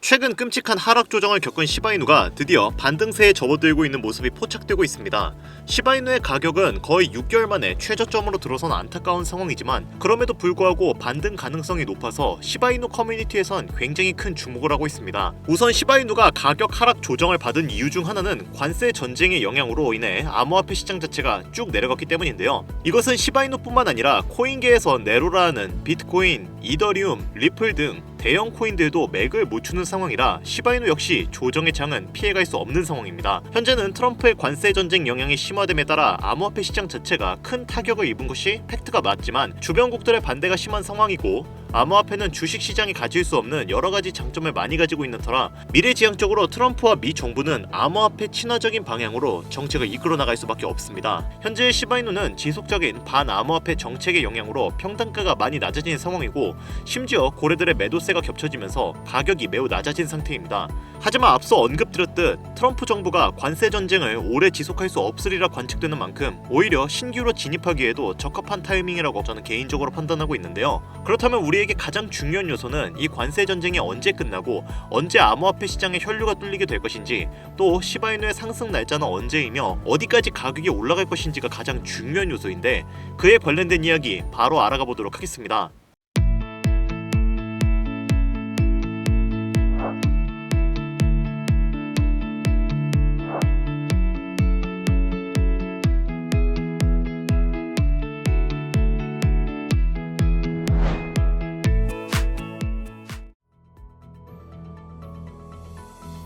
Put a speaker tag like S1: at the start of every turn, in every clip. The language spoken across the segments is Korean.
S1: 최근 끔찍한 하락 조정을 겪은 시바이누가 드디어 반등세에 접어들고 있는 모습이 포착되고 있습니다. 시바이누의 가격은 거의 6개월 만에 최저점으로 들어선 안타까운 상황이지만 그럼에도 불구하고 반등 가능성이 높아서 시바이누 커뮤니티에선 굉장히 큰 주목을 하고 있습니다. 우선 시바이누가 가격 하락 조정을 받은 이유 중 하나는 관세 전쟁의 영향으로 인해 암호화폐 시장 자체가 쭉 내려갔기 때문인데요. 이것은 시바이누뿐만 아니라 코인계에서 네로라는 비트코인, 이더리움, 리플 등 대형 코인들도 맥을 못 추는 상황이라 시바이누 역시 조정의 장은 피해갈 수 없는 상황입니다. 현재는 트럼프의 관세 전쟁 영향이 심화됨에 따라 암호화폐 시장 자체가 큰 타격을 입은 것이 팩트가 맞지만 주변국들의 반대가 심한 상황이고 암호화폐는 주식시장이 가질 수 없는 여러가지 장점을 많이 가지고 있는 터라 미래지향적으로 트럼프와 미 정부는 암호화폐 친화적인 방향으로 정책을 이끌어 나갈 수밖에 없습니다. 현재 시바이누는 지속적인 반암호화폐 정책의 영향으로 평단가가 많이 낮아진 상황이고 심지어 고래들의 매도세가 겹쳐지면서 가격이 매우 낮아진 상태입니다. 하지만 앞서 언급드렸듯 트럼프 정부가 관세 전쟁을 오래 지속할 수 없으리라 관측되는 만큼 오히려 신규로 진입하기에도 적합한 타이밍이라고 저는 개인적으로 판단하고 있는데요. 그렇다면 우리에게 가장 중요한 요소는 이 관세 전쟁이 언제 끝나고 언제 암호화폐 시장의 혈류가 뚫리게 될 것인지 또 시바이누의 상승 날짜는 언제이며 어디까지 가격이 올라갈 것인지가 가장 중요한 요소인데 그에 관련된 이야기 바로 알아가 보도록 하겠습니다.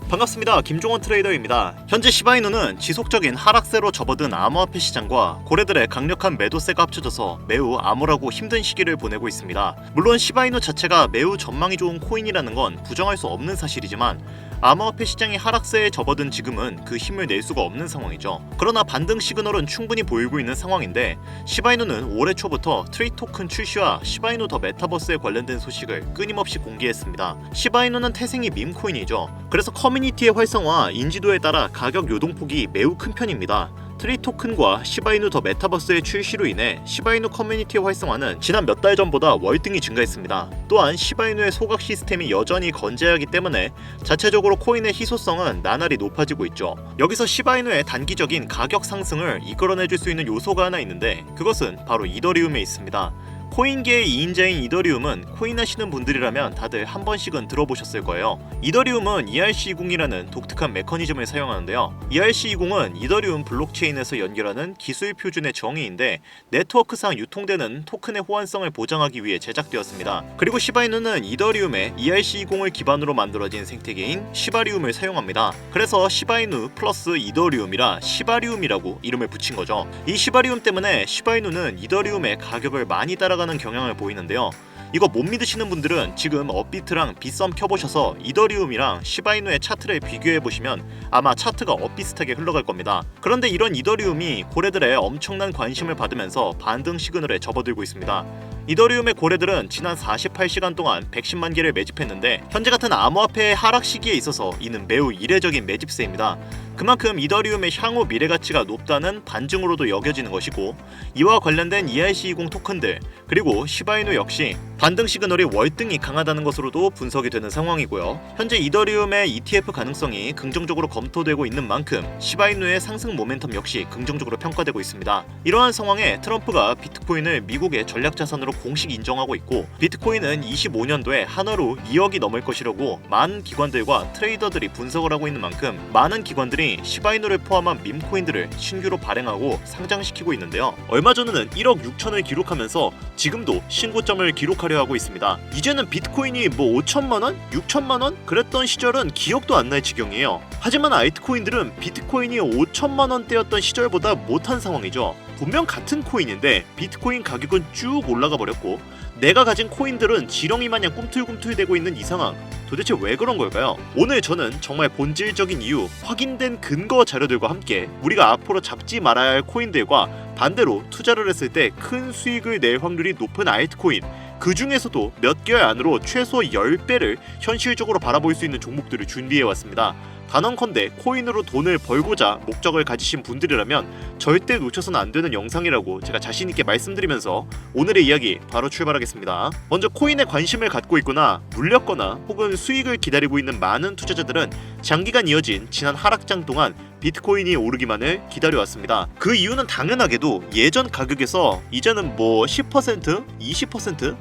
S1: 반갑습니다. 김종원 트레이더입니다. 현재 시바이누는 지속적인 하락세로 접어든 암호화폐 시장과 고래들의 강력한 매도세가 합쳐져서 매우 암울하고 힘든 시기를 보내고 있습니다. 물론 시바이누 자체가 매우 전망이 좋은 코인이라는 건 부정할 수 없는 사실이지만 암호화폐 시장이 하락세에 접어든 지금은 그 힘을 낼 수가 없는 상황이죠. 그러나 반등 시그널은 충분히 보이고 있는 상황인데 시바이누는 올해 초부터 트레이 토큰 출시와 시바이누 더 메타버스에 관련된 소식을 끊임없이 공개했습니다. 시바이누는 태생이 밈코인이죠. 그래서 커뮤니티의 활성화, 인지도에 따라 가격 요동폭이 매우 큰 편입니다. 트레이 토큰과 시바이누 더 메타버스의 출시로 인해 시바이누 커뮤니티의 활성화는 지난 몇 달 전보다 월등히 증가했습니다. 또한 시바이누의 소각 시스템이 여전히 건재하기 때문에 자체적으로 코인의 희소성은 나날이 높아지고 있죠. 여기서 시바이누의 단기적인 가격 상승을 이끌어내줄 수 있는 요소가 하나 있는데 그것은 바로 이더리움에 있습니다. 코인계의 2인자인 이더리움은 코인 하시는 분들이라면 다들 한 번씩은 들어보셨을 거예요. 이더리움은 ERC20이라는 독특한 메커니즘을 사용하는데요. ERC20은 이더리움 블록체인에서 연결하는 기술 표준의 정의인데 네트워크상 유통되는 토큰의 호환성을 보장하기 위해 제작되었습니다. 그리고 시바이누는 이더리움의 ERC20을 기반으로 만들어진 생태계인 시바리움을 사용합니다. 그래서 시바이누 플러스 이더리움이라 시바리움이라고 이름을 붙인 거죠. 이 시바리움 때문에 시바이누는 이더리움의 가격을 많이 따라가는 경향을 보이는데요. 이거 못 믿으시는 분들은 지금 업비트랑 빗썸 켜보셔서 이더리움이랑 시바이누의 차트를 비교해보시면 아마 차트가 엇비슷하게 흘러갈 겁니다. 그런데 이런 이더리움이 고래들의 엄청난 관심을 받으면서 반등 시그널에 접어들고 있습니다. 이더리움의 고래들은 지난 48시간 동안 110만 개를 매집했는데 현재 같은 암호화폐의 하락 시기에 있어서 이는 매우 이례적인 매집세입니다. 그만큼 이더리움의 향후 미래 가치가 높다는 반증으로도 여겨지는 것이고 이와 관련된 ERC20 토큰들 그리고 시바이누 역시 반등 시그널이 월등히 강하다는 것으로도 분석이 되는 상황이고요. 현재 이더리움의 ETF 가능성이 긍정적으로 검토되고 있는 만큼 시바이누의 상승 모멘텀 역시 긍정적으로 평가되고 있습니다. 이러한 상황에 트럼프가 비트코인을 미국의 전략자산으로 공식 인정하고 있고 비트코인은 25년도에 한화로 2억이 넘을 것이라고 많은 기관들과 트레이더들이 분석을 하고 있는 만큼 많은 기관들이 시바이누를 포함한 밈코인들을 신규로 발행하고 상장시키고 있는데요. 얼마 전에는 1억 6천을 기록하면서 지금도 신고점을 기록하려 하고 있습니다. 이제는 비트코인이 5천만원? 6천만원? 그랬던 시절은 기억도 안 날 지경이에요. 하지만 알트코인들은 비트코인이 5천만원대였던 시절보다 못한 상황이죠. 분명 같은 코인인데 비트코인 가격은 쭉 올라가 버렸고 내가 가진 코인들은 지렁이 마냥 꿈틀꿈틀대고 있는 이 상황 도대체 왜 그런 걸까요? 오늘 저는 정말 본질적인 이유, 확인된 근거 자료들과 함께 우리가 앞으로 잡지 말아야 할 코인들과 반대로 투자를 했을 때 큰 수익을 낼 확률이 높은 알트코인 그 중에서도 몇 개월 안으로 최소 10배를 현실적으로 바라볼 수 있는 종목들을 준비해왔습니다. 단언컨대 코인으로 돈을 벌고자 목적을 가지신 분들이라면 절대 놓쳐서는 안 되는 영상이라고 제가 자신있게 말씀드리면서 오늘의 이야기 바로 출발하겠습니다. 먼저 코인에 관심을 갖고 있거나 물렸거나 혹은 수익을 기다리고 있는 많은 투자자들은 장기간 이어진 지난 하락장 동안 비트코인이 오르기만을 기다려왔습니다. 그 이유는 당연하게도 예전 가격에서 이제는 10%, 20%?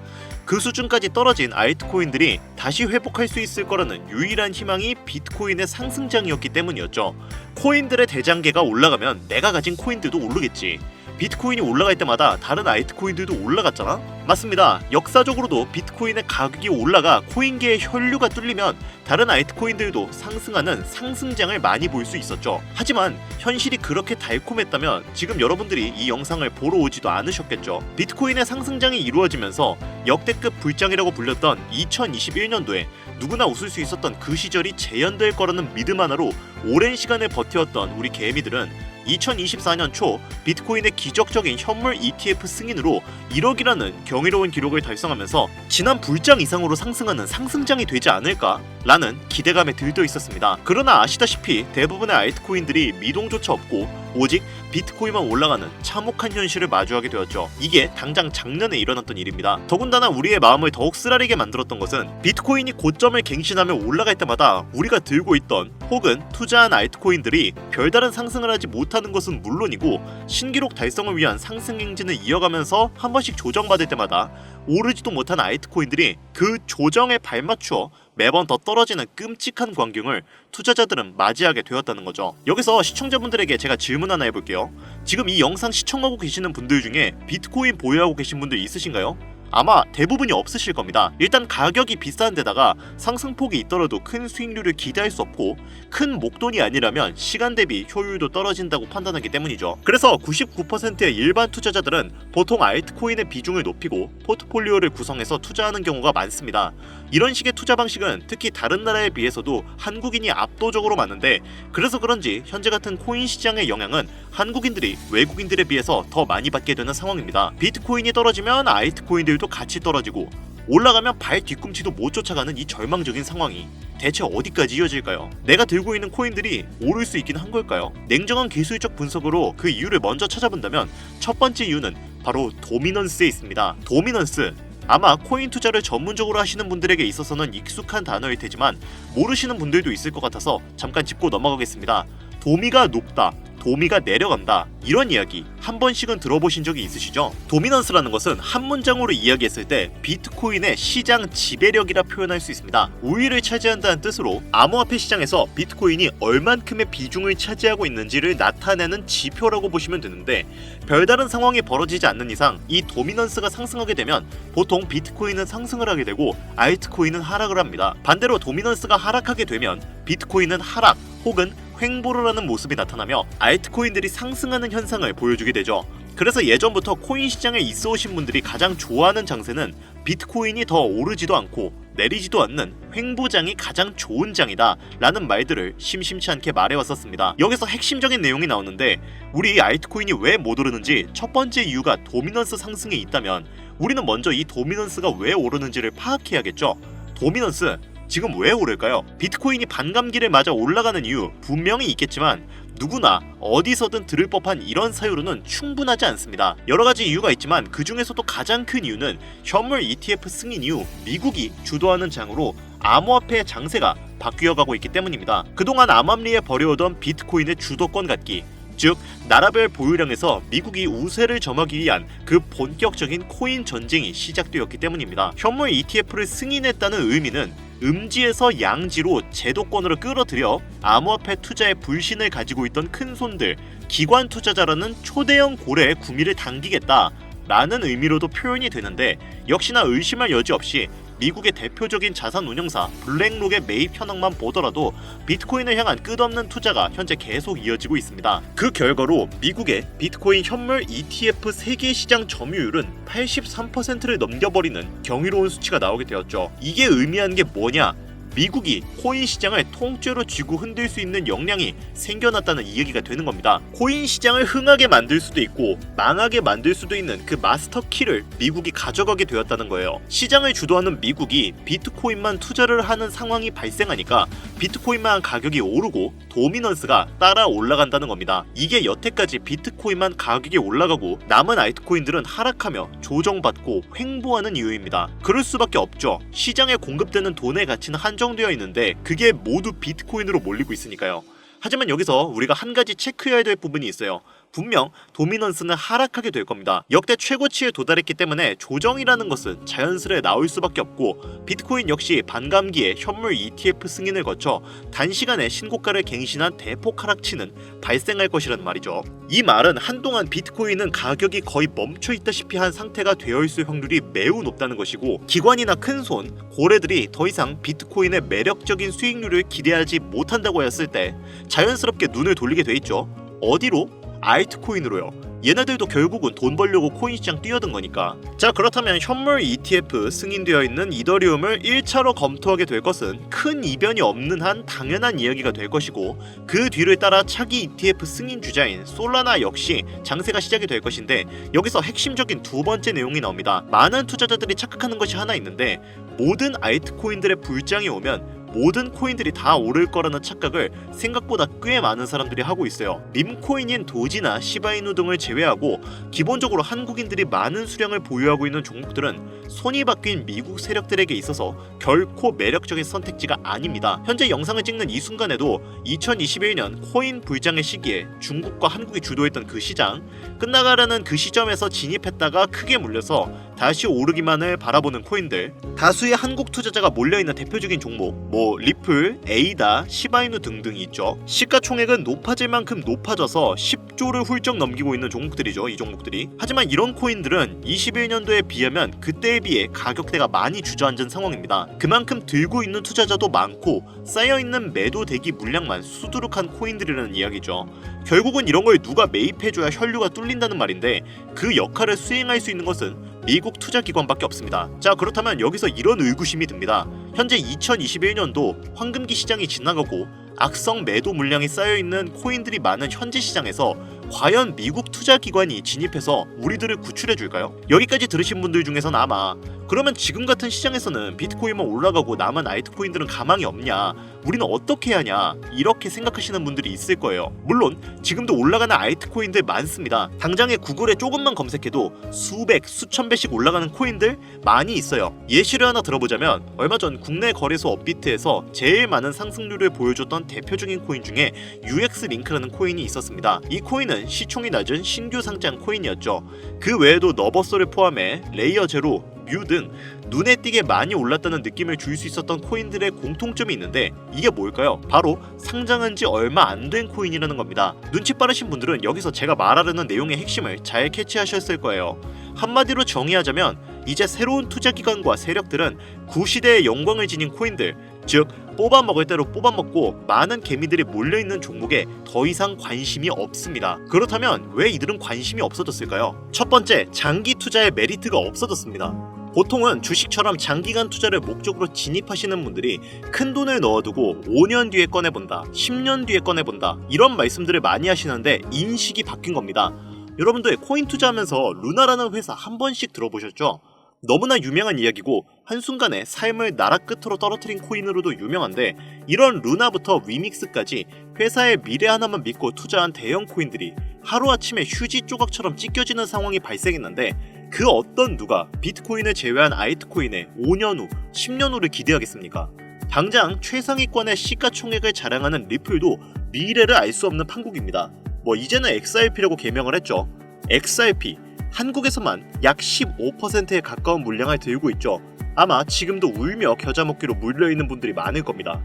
S1: 그 수준까지 떨어진 알트코인들이 다시 회복할 수 있을 거라는 유일한 희망이 비트코인의 상승장이었기 때문이었죠. 코인들의 대장계가 올라가면 내가 가진 코인들도 오르겠지. 비트코인이 올라갈 때마다 다른 알트코인들도 올라갔잖아? 맞습니다. 역사적으로도 비트코인의 가격이 올라가 코인계의 혈류가 뚫리면 다른 알트코인들도 상승하는 상승장을 많이 볼 수 있었죠. 하지만 현실이 그렇게 달콤했다면 지금 여러분들이 이 영상을 보러 오지도 않으셨겠죠. 비트코인의 상승장이 이루어지면서 역대급 불장이라고 불렸던 2021년도에 누구나 웃을 수 있었던 그 시절이 재현될 거라는 믿음 하나로 오랜 시간을 버텨왔던 우리 개미들은 2024년 초 비트코인의 기적적인 현물 ETF 승인으로 1억이라는 경이로운 기록을 달성하면서 지난 불장 이상으로 상승하는 상승장이 되지 않을까? 라는 기대감에 들떠 있었습니다. 그러나 아시다시피 대부분의 알트코인들이 미동조차 없고 오직 비트코인만 올라가는 참혹한 현실을 마주하게 되었죠. 이게 당장 작년에 일어났던 일입니다. 더군다나 우리의 마음을 더욱 쓰라리게 만들었던 것은 비트코인이 고점을 갱신하며 올라갈 때마다 우리가 들고 있던 혹은 투자한 알트코인들이 별다른 상승을 하지 못하는 것은 물론이고 신기록 달성을 위한 상승 행진을 이어가면서 한 번씩 조정받을 때마다 오르지도 못한 알트코인들이 그 조정에 발맞추어 매번 더 떨어지는 끔찍한 광경을 투자자들은 맞이하게 되었다는 거죠. 여기서 시청자분들에게 제가 질문 하나 해볼게요. 지금 이 영상 시청하고 계시는 분들 중에 비트코인 보유하고 계신 분들 있으신가요? 아마 대부분이 없으실 겁니다. 일단 가격이 비싼 데다가 상승폭이 있더라도 큰 수익률을 기대할 수 없고 큰 목돈이 아니라면 시간 대비 효율도 떨어진다고 판단하기 때문이죠. 그래서 99%의 일반 투자자들은 보통 알트코인의 비중을 높이고 포트폴리오를 구성해서 투자하는 경우가 많습니다. 이런 식의 투자 방식은 특히 다른 나라에 비해서도 한국인이 압도적으로 많은데 그래서 그런지 현재 같은 코인 시장의 영향은 한국인들이 외국인들에 비해서 더 많이 받게 되는 상황입니다. 비트코인이 떨어지면 알트코인들도 같이 떨어지고 올라가면 발 뒤꿈치도 못 쫓아가는 이 절망적인 상황이 대체 어디까지 이어질까요? 내가 들고 있는 코인들이 오를 수 있긴 한 걸까요? 냉정한 기술적 분석으로 그 이유를 먼저 찾아본다면 첫 번째 이유는 바로 도미넌스에 있습니다. 도미넌스, 아마 코인 투자를 전문적으로 하시는 분들에게 있어서는 익숙한 단어일 테지만 모르시는 분들도 있을 것 같아서 잠깐 짚고 넘어가겠습니다. 도미가 높다, 도미가 내려간다, 이런 이야기 한 번씩은 들어보신 적이 있으시죠? 도미넌스라는 것은 한 문장으로 이야기했을 때 비트코인의 시장 지배력이라 표현할 수 있습니다. 우위를 차지한다는 뜻으로 암호화폐 시장에서 비트코인이 얼만큼의 비중을 차지하고 있는지를 나타내는 지표라고 보시면 되는데 별다른 상황이 벌어지지 않는 이상 이 도미넌스가 상승하게 되면 보통 비트코인은 상승을 하게 되고 알트코인은 하락을 합니다. 반대로 도미넌스가 하락하게 되면 비트코인은 하락 혹은 횡보를 하는 모습이 나타나며 알트코인들이 상승하는 현상을 보여주게 되죠. 그래서 예전부터 코인 시장에 있어 오신 분들이 가장 좋아하는 장세는 비트코인이 더 오르지도 않고 내리지도 않는 횡보장이 가장 좋은 장이다 라는 말들을 심심치 않게 말해왔었습니다. 여기서 핵심적인 내용이 나오는데 우리 알트코인이 왜 못 오르는지 첫 번째 이유가 도미넌스 상승에 있다면 우리는 먼저 이 도미넌스가 왜 오르는지를 파악해야겠죠. 도미넌스, 지금 왜 오를까요? 비트코인이 반감기를 맞아 올라가는 이유 분명히 있겠지만 누구나 어디서든 들을 법한 이런 사유로는 충분하지 않습니다. 여러가지 이유가 있지만 그 중에서도 가장 큰 이유는 현물 ETF 승인 이후 미국이 주도하는 장으로 암호화폐의 장세가 바뀌어가고 있기 때문입니다. 그동안 암암리에 벌여오던 비트코인의 주도권 갖기, 즉 나라별 보유량에서 미국이 우세를 점하기 위한 그 본격적인 코인 전쟁이 시작되었기 때문입니다. 현물 ETF를 승인했다는 의미는 음지에서 양지로 제도권으로 끌어들여 암호화폐 투자에 불신을 가지고 있던 큰손들, 기관 투자자라는 초대형 고래의 구미를 당기겠다 라는 의미로도 표현이 되는데 역시나 의심할 여지 없이 미국의 대표적인 자산 운용사 블랙록의 매입 현황만 보더라도 비트코인을 향한 끝없는 투자가 현재 계속 이어지고 있습니다. 그 결과로 미국의 비트코인 현물 ETF 세계 시장 점유율은 83%를 넘겨버리는 경이로운 수치가 나오게 되었죠. 이게 의미하는 게 뭐냐? 미국이 코인 시장을 통째로 쥐고 흔들 수 있는 역량이 생겨났다는 이야기가 되는 겁니다. 코인 시장을 흥하게 만들 수도 있고 망하게 만들 수도 있는 그 마스터 키를 미국이 가져가게 되었다는 거예요. 시장을 주도하는 미국이 비트코인만 투자를 하는 상황이 발생하니까 비트코인만 가격이 오르고 도미넌스가 따라 올라간다는 겁니다. 이게 여태까지 비트코인만 가격이 올라가고 남은 알트코인들은 하락하며 조정받고 횡보하는 이유입니다. 그럴 수밖에 없죠. 시장에 공급되는 돈의 가치는 한정되어 있는데 그게 모두 비트코인으로 몰리고 있으니까요. 하지만 여기서 우리가 한 가지 체크해야 될 부분이 있어요. 분명 도미넌스는 하락하게 될 겁니다. 역대 최고치에 도달했기 때문에 조정이라는 것은 자연스레 나올 수밖에 없고 비트코인 역시 반감기에 현물 ETF 승인을 거쳐 단시간에 신고가를 갱신한 대폭 하락치는 발생할 것이라는 말이죠. 이 말은 한동안 비트코인은 가격이 거의 멈춰있다시피 한 상태가 되어 있을 확률이 매우 높다는 것이고 기관이나 큰손, 고래들이 더 이상 비트코인의 매력적인 수익률을 기대하지 못한다고 했을 때 자연스럽게 눈을 돌리게 돼 있죠. 어디로? 알트코인으로요. 얘네들도 결국은 돈 벌려고 코인 시장 뛰어든 거니까. 자, 그렇다면 현물 ETF 승인되어 있는 이더리움을 1차로 검토하게 될 것은 큰 이변이 없는 한 당연한 이야기가 될 것이고 그 뒤를 따라 차기 ETF 승인 주자인 솔라나 역시 장세가 시작이 될 것인데 여기서 핵심적인 두 번째 내용이 나옵니다. 많은 투자자들이 착각하는 것이 하나 있는데 모든 알트코인들의 불장이 오면 모든 코인들이 다 오를 거라는 착각을 생각보다 꽤 많은 사람들이 하고 있어요. 밈코인인 도지나 시바이누 등을 제외하고 기본적으로 한국인들이 많은 수량을 보유하고 있는 종목들은 손이 바뀐 미국 세력들에게 있어서 결코 매력적인 선택지가 아닙니다. 현재 영상을 찍는 이 순간에도 2021년 코인 불장의 시기에 중국과 한국이 주도했던 그 시장, 끝나가라는 그 시점에서 진입했다가 크게 물려서 다시 오르기만을 바라보는 코인들, 다수의 한국 투자자가 몰려있는 대표적인 종목 리플, 에이다, 시바이누 등등이 있죠. 시가총액은 높아질 만큼 높아져서 10조를 훌쩍 넘기고 있는 종목들이죠. 이 종목들이. 하지만 이런 코인들은 21년도에 비하면 그때에 비해 가격대가 많이 주저앉은 상황입니다. 그만큼 들고 있는 투자자도 많고 쌓여있는 매도 대기 물량만 수두룩한 코인들이라는 이야기죠. 결국은 이런 걸 누가 매입해줘야 혈류가 뚫린다는 말인데 그 역할을 수행할 수 있는 것은 미국 투자기관밖에 없습니다. 자, 그렇다면 여기서 이런 의구심이 듭니다. 현재 2021년도 황금기 시장이 지나가고 악성 매도 물량이 쌓여있는 코인들이 많은 현재 시장에서 과연 미국 투자기관이 진입해서 우리들을 구출해줄까요? 여기까지 들으신 분들 중에서는 아마 그러면 지금 같은 시장에서는 비트코인만 올라가고 남은 알트코인들은 가망이 없냐, 우리는 어떻게 해야 하냐 이렇게 생각하시는 분들이 있을 거예요. 물론 지금도 올라가는 알트코인들 많습니다. 당장에 구글에 조금만 검색해도 수백, 수천 배씩 올라가는 코인들 많이 있어요. 예시를 하나 들어보자면 얼마 전 국내 거래소 업비트에서 제일 많은 상승률을 보여줬던 대표적인 코인 중에 UX링크라는 코인이 있었습니다. 이 코인은 시총이 낮은 신규 상장 코인이었죠. 그 외에도 너버소를 포함해 레이어 제로, 뮤 등 눈에 띄게 많이 올랐다는 느낌을 줄 수 있었던 코인들의 공통점이 있는데 이게 뭘까요? 바로 상장한 지 얼마 안 된 코인이라는 겁니다. 눈치 빠르신 분들은 여기서 제가 말하려는 내용의 핵심을 잘 캐치하셨을 거예요. 한마디로 정의하자면 이제 새로운 투자기관과 세력들은 구시대의 영광을 지닌 코인들, 즉 뽑아먹을 대로 뽑아먹고 많은 개미들이 몰려있는 종목에 더 이상 관심이 없습니다. 그렇다면 왜 이들은 관심이 없어졌을까요? 첫 번째, 장기 투자의 메리트가 없어졌습니다. 보통은 주식처럼 장기간 투자를 목적으로 진입하시는 분들이 큰 돈을 넣어두고 5년 뒤에 꺼내본다, 10년 뒤에 꺼내본다 이런 말씀들을 많이 하시는데 인식이 바뀐 겁니다. 여러분들 코인 투자하면서 루나라는 회사 한 번씩 들어보셨죠? 너무나 유명한 이야기고 한순간에 삶을 나라 끝으로 떨어뜨린 코인으로도 유명한데 이런 루나부터 위믹스까지 회사의 미래 하나만 믿고 투자한 대형 코인들이 하루아침에 휴지 조각처럼 찢겨지는 상황이 발생했는데 그 어떤 누가 비트코인을 제외한 알트코인에 5년 후, 10년 후를 기대하겠습니까? 당장 최상위권의 시가총액을 자랑하는 리플도 미래를 알 수 없는 판국입니다. 이제는 XRP라고 개명을 했죠. XRP 한국에서만 약 15%에 가까운 물량을 들고 있죠. 아마 지금도 울며 겨자 먹기로 물려있는 분들이 많을 겁니다.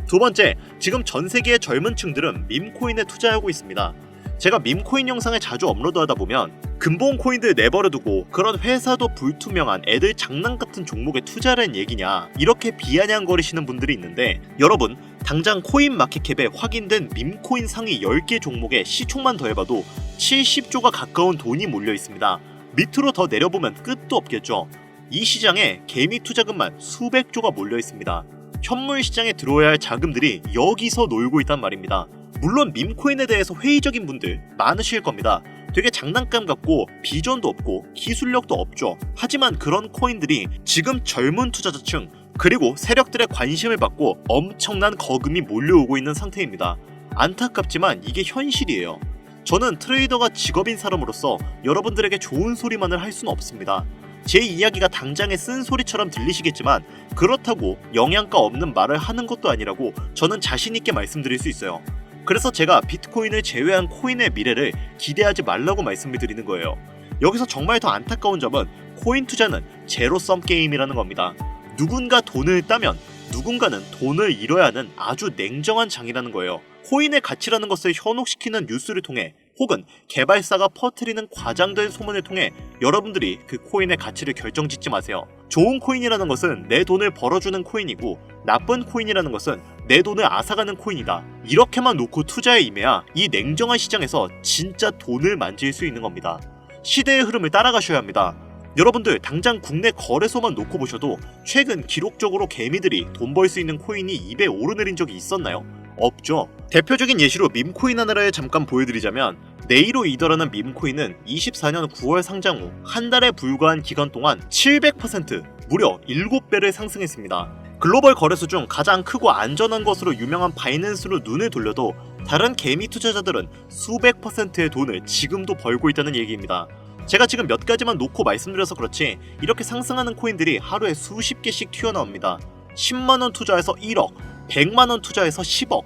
S1: 두 번째, 지금 전 세계의 젊은 층들은 밈코인에 투자하고 있습니다. 제가 밈코인 영상을 자주 업로드하다 보면 근본 코인들 내버려두고 그런 회사도 불투명한 애들 장난 같은 종목에 투자하는 얘기냐 이렇게 비아냥거리시는 분들이 있는데 여러분, 당장 코인마켓캡에 확인된 밈코인 상위 10개 종목의 시총만 더해봐도 70조가 가까운 돈이 몰려 있습니다. 밑으로 더 내려보면 끝도 없겠죠. 이 시장에 개미 투자금만 수백 조가 몰려 있습니다. 현물 시장에 들어와야 할 자금들이 여기서 놀고 있단 말입니다. 물론 밈코인에 대해서 회의적인 분들 많으실 겁니다. 되게 장난감 같고 비전도 없고 기술력도 없죠. 하지만 그런 코인들이 지금 젊은 투자자층 그리고 세력들의 관심을 받고 엄청난 거금이 몰려오고 있는 상태입니다. 안타깝지만 이게 현실이에요. 저는 트레이더가 직업인 사람으로서 여러분들에게 좋은 소리만을 할 수는 없습니다. 제 이야기가 당장의 쓴소리처럼 들리시겠지만 그렇다고 영양가 없는 말을 하는 것도 아니라고 저는 자신있게 말씀드릴 수 있어요. 그래서 제가 비트코인을 제외한 코인의 미래를 기대하지 말라고 말씀을 드리는 거예요. 여기서 정말 더 안타까운 점은 코인 투자는 제로섬 게임이라는 겁니다. 누군가 돈을 따면 누군가는 돈을 잃어야 하는 아주 냉정한 장이라는 거예요. 코인의 가치라는 것을 현혹시키는 뉴스를 통해 혹은 개발사가 퍼뜨리는 과장된 소문을 통해 여러분들이 그 코인의 가치를 결정짓지 마세요. 좋은 코인이라는 것은 내 돈을 벌어주는 코인이고 나쁜 코인이라는 것은 내 돈을 앗아가는 코인이다. 이렇게만 놓고 투자에 임해야 이 냉정한 시장에서 진짜 돈을 만질 수 있는 겁니다. 시대의 흐름을 따라가셔야 합니다. 여러분들 당장 국내 거래소만 놓고 보셔도 최근 기록적으로 개미들이 돈 벌 수 있는 코인이 입에 오르내린 적이 있었나요? 없죠. 대표적인 예시로 밈코인 하나를 잠깐 보여드리자면 네이로 이더라는 밈코인은 24년 9월 상장 후 한 달에 불과한 기간 동안 700% 무려 7배를 상승했습니다. 글로벌 거래소 중 가장 크고 안전한 것으로 유명한 바이낸스로 눈을 돌려도 다른 개미 투자자들은 수백 %의 돈을 지금도 벌고 있다는 얘기입니다. 제가 지금 몇 가지만 놓고 말씀드려서 그렇지 이렇게 상승하는 코인들이 하루에 수십 개씩 튀어나옵니다. 10만원 투자해서 1억, 100만원 투자해서 10억.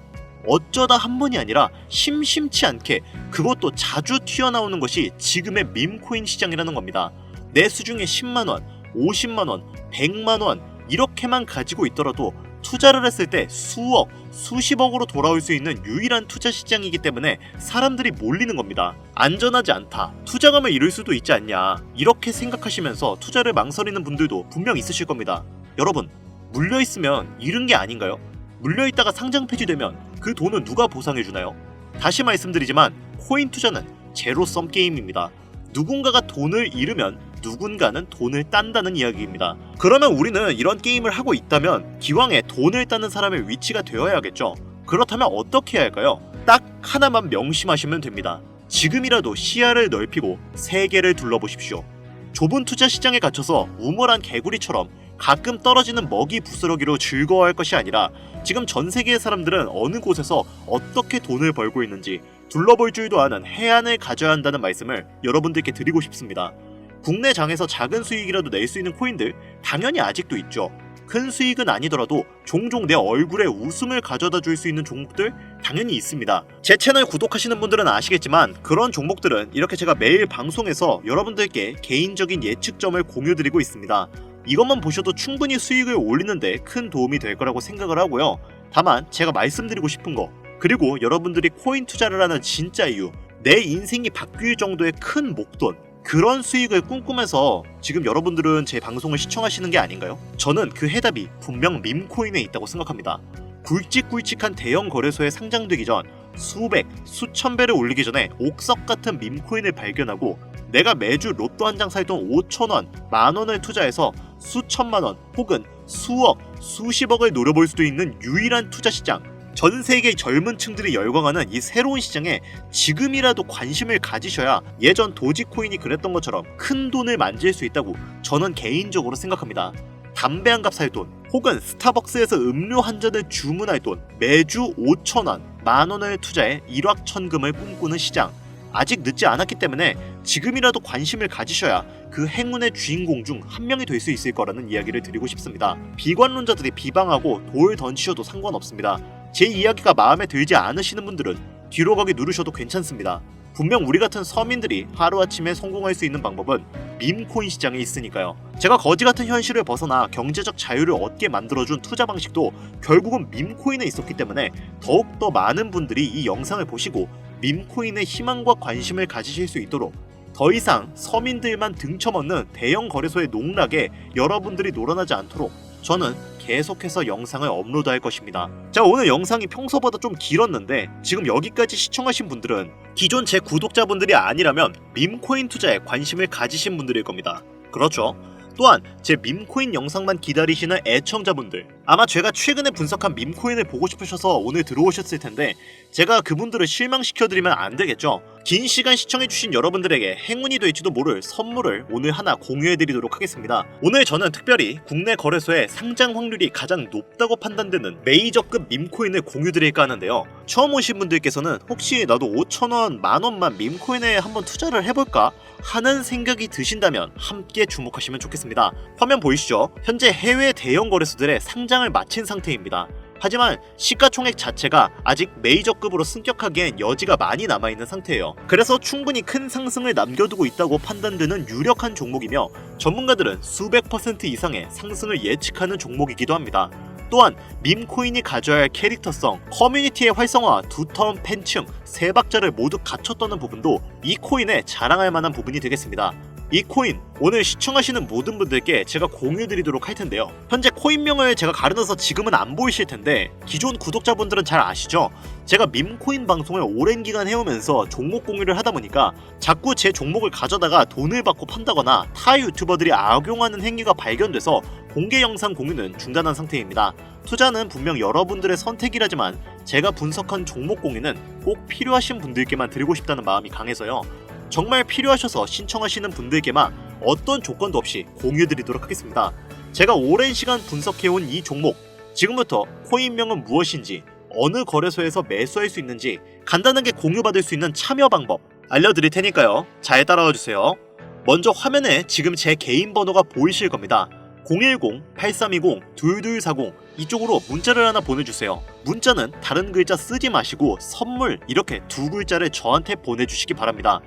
S1: 어쩌다 한 번이 아니라 심심치 않게 그것도 자주 튀어나오는 것이 지금의 밈코인 시장이라는 겁니다. 내 수중에 10만원, 50만원, 100만원 이렇게만 가지고 있더라도 투자를 했을 때 수억, 수십억으로 돌아올 수 있는 유일한 투자 시장이기 때문에 사람들이 몰리는 겁니다. 안전하지 않다, 투자감을 잃을 수도 있지 않냐 이렇게 생각하시면서 투자를 망설이는 분들도 분명 있으실 겁니다. 여러분, 물려있으면 잃은 게 아닌가요? 물려있다가 상장 폐지되면 그 돈은 누가 보상해주나요? 다시 말씀드리지만 코인 투자는 제로섬 게임입니다. 누군가가 돈을 잃으면 누군가는 돈을 딴다는 이야기입니다. 그러면 우리는 이런 게임을 하고 있다면 기왕에 돈을 따는 사람의 위치가 되어야겠죠. 그렇다면 어떻게 해야 할까요? 딱 하나만 명심하시면 됩니다. 지금이라도 시야를 넓히고 세계를 둘러보십시오. 좁은 투자 시장에 갇혀서 우물한 개구리처럼 가끔 떨어지는 먹이 부스러기로 즐거워할 것이 아니라 지금 전 세계의 사람들은 어느 곳에서 어떻게 돈을 벌고 있는지 둘러볼 줄도 아는 해안을 가져야 한다는 말씀을 여러분들께 드리고 싶습니다. 국내 장에서 작은 수익이라도 낼 수 있는 코인들 당연히 아직도 있죠. 큰 수익은 아니더라도 종종 내 얼굴에 웃음을 가져다 줄 수 있는 종목들 당연히 있습니다. 제 채널 구독하시는 분들은 아시겠지만 그런 종목들은 이렇게 제가 매일 방송에서 여러분들께 개인적인 예측점을 공유드리고 있습니다. 이것만 보셔도 충분히 수익을 올리는데 큰 도움이 될 거라고 생각을 하고요. 다만 제가 말씀드리고 싶은 거, 그리고 여러분들이 코인 투자를 하는 진짜 이유, 내 인생이 바뀔 정도의 큰 목돈, 그런 수익을 꿈꾸면서 지금 여러분들은 제 방송을 시청하시는 게 아닌가요? 저는 그 해답이 분명 밈코인에 있다고 생각합니다. 굵직굵직한 대형 거래소에 상장되기 전 수백, 수천 배를 올리기 전에 옥석 같은 밈코인을 발견하고 내가 매주 로또 한 장 살 돈 5천원, 만원을 투자해서 수천만원 혹은 수억, 수십억을 노려볼 수도 있는 유일한 투자 시장, 전 세계 젊은 층들이 열광하는 이 새로운 시장에 지금이라도 관심을 가지셔야 예전 도지코인이 그랬던 것처럼 큰 돈을 만질 수 있다고 저는 개인적으로 생각합니다. 담배 한 갑 살 돈 혹은 스타벅스에서 음료 한 잔을 주문할 돈, 매주 5천원, 만원을 투자해 일확천금을 꿈꾸는 시장, 아직 늦지 않았기 때문에 지금이라도 관심을 가지셔야 그 행운의 주인공 중 한 명이 될 수 있을 거라는 이야기를 드리고 싶습니다. 비관론자들이 비방하고 돌 던지셔도 상관없습니다. 제 이야기가 마음에 들지 않으시는 분들은 뒤로 가기 누르셔도 괜찮습니다. 분명 우리 같은 서민들이 하루아침에 성공할 수 있는 방법은 밈코인 시장에 있으니까요. 제가 거지 같은 현실을 벗어나 경제적 자유를 얻게 만들어준 투자 방식도 결국은 밈코인에 있었기 때문에 더욱더 많은 분들이 이 영상을 보시고 밈코인에 희망과 관심을 가지실 수 있도록 더 이상 서민들만 등쳐먹는 대형 거래소의 농락에 여러분들이 놀아나지 않도록 저는 계속해서 영상을 업로드할 것입니다. 자, 오늘 영상이 평소보다 좀 길었는데 지금 여기까지 시청하신 분들은 기존 제 구독자분들이 아니라면 밈코인 투자에 관심을 가지신 분들일 겁니다. 그렇죠. 또한 제 밈코인 영상만 기다리시는 애청자분들, 아마 제가 최근에 분석한 밈코인을 보고 싶으셔서 오늘 들어오셨을 텐데 제가 그분들을 실망시켜드리면 안 되겠죠. 긴 시간 시청해주신 여러분들에게 행운이 될지도 모를 선물을 오늘 하나 공유해드리도록 하겠습니다. 오늘 저는 특별히 국내 거래소에 상장 확률이 가장 높다고 판단되는 메이저급 밈코인을 공유드릴까 하는데요. 처음 오신 분들께서는 혹시 나도 5,000원, 만원만 밈코인에 한번 투자를 해볼까? 하는 생각이 드신다면 함께 주목하시면 좋겠습니다. 화면 보이시죠? 현재 해외 대형 거래소들의 상장을 마친 상태입니다. 하지만 시가총액 자체가 아직 메이저급으로 승격하기엔 여지가 많이 남아있는 상태예요. 그래서 충분히 큰 상승을 남겨두고 있다고 판단되는 유력한 종목이며 전문가들은 수백 % 이상의 상승을 예측하는 종목이기도 합니다. 또한 밈코인이 가져야 할 캐릭터성, 커뮤니티의 활성화, 두터운 팬층, 세 박자를 모두 갖췄다는 부분도 이 코인에 자랑할 만한 부분이 되겠습니다. 이 코인 오늘 시청하시는 모든 분들께 제가 공유드리도록 할 텐데요. 현재 코인명을 제가 가려놔서 지금은 안 보이실 텐데 기존 구독자분들은 잘 아시죠? 제가 밈코인 방송을 오랜 기간 해오면서 종목 공유를 하다 보니까 자꾸 제 종목을 가져다가 돈을 받고 판다거나 타 유튜버들이 악용하는 행위가 발견돼서 공개 영상 공유는 중단한 상태입니다. 투자는 분명 여러분들의 선택이라지만 제가 분석한 종목 공유는 꼭 필요하신 분들께만 드리고 싶다는 마음이 강해서요. 정말 필요하셔서 신청하시는 분들께만 어떤 조건도 없이 공유드리도록 하겠습니다. 제가 오랜 시간 분석해온 이 종목, 지금부터 코인명은 무엇인지, 어느 거래소에서 매수할 수 있는지 간단하게 공유받을 수 있는 참여 방법 알려드릴 테니까요. 잘 따라와 주세요. 먼저 화면에 지금 제 개인 번호가 보이실 겁니다. 010-8320-2240 이쪽으로 문자를 하나 보내주세요. 문자는 다른 글자 쓰지 마시고 선물 이렇게 두 글자를 저한테 보내주시기 바랍니다.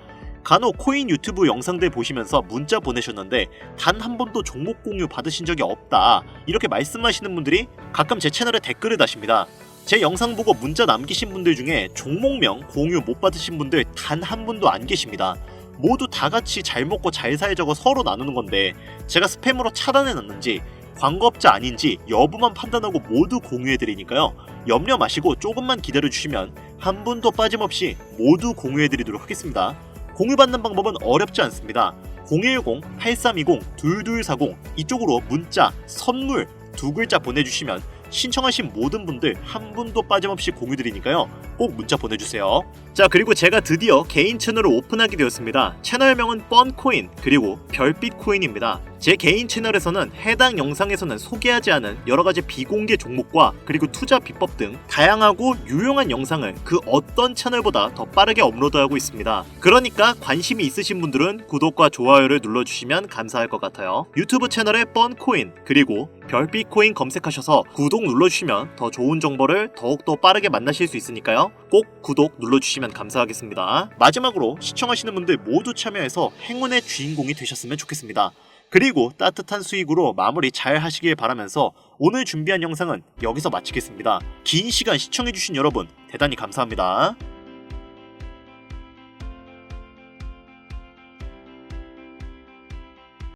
S1: 간혹 코인 유튜브 영상들 보시면서 문자 보내셨는데 단 한 번도 종목 공유 받으신 적이 없다 이렇게 말씀하시는 분들이 가끔 제 채널에 댓글을 다십니다. 제 영상 보고 문자 남기신 분들 중에 종목명 공유 못 받으신 분들 단 한 분도 안 계십니다. 모두 다 같이 잘 먹고 잘 살자고 서로 나누는 건데 제가 스팸으로 차단해놨는지 광고업자 아닌지 여부만 판단하고 모두 공유해드리니까요. 염려 마시고 조금만 기다려주시면 한 분도 빠짐없이 모두 공유해드리도록 하겠습니다. 공유받는 방법은 어렵지 않습니다. 010-8320-2240 이쪽으로 문자, 선물 두 글자 보내주시면 신청하신 모든 분들 한 분도 빠짐없이 공유드리니까요. 꼭 문자 보내주세요. 자, 그리고 제가 드디어 개인 채널을 오픈하게 되었습니다. 채널명은 뻔코인 그리고 별빛코인입니다. 제 개인 채널에서는 해당 영상에서는 소개하지 않은 여러가지 비공개 종목과 그리고 투자 비법 등 다양하고 유용한 영상을 그 어떤 채널보다 더 빠르게 업로드하고 있습니다. 그러니까 관심이 있으신 분들은 구독과 좋아요를 눌러주시면 감사할 것 같아요. 유튜브 채널에 뻔코인 그리고 별빛코인 검색하셔서 구독 눌러주시면 더 좋은 정보를 더욱더 빠르게 만나실 수 있으니까요. 꼭 구독 눌러주시면 감사하겠습니다. 마지막으로 시청하시는 분들 모두 참여해서 행운의 주인공이 되셨으면 좋겠습니다. 그리고 따뜻한 수익으로 마무리 잘 하시길 바라면서 오늘 준비한 영상은 여기서 마치겠습니다. 긴 시간 시청해주신 여러분 대단히 감사합니다.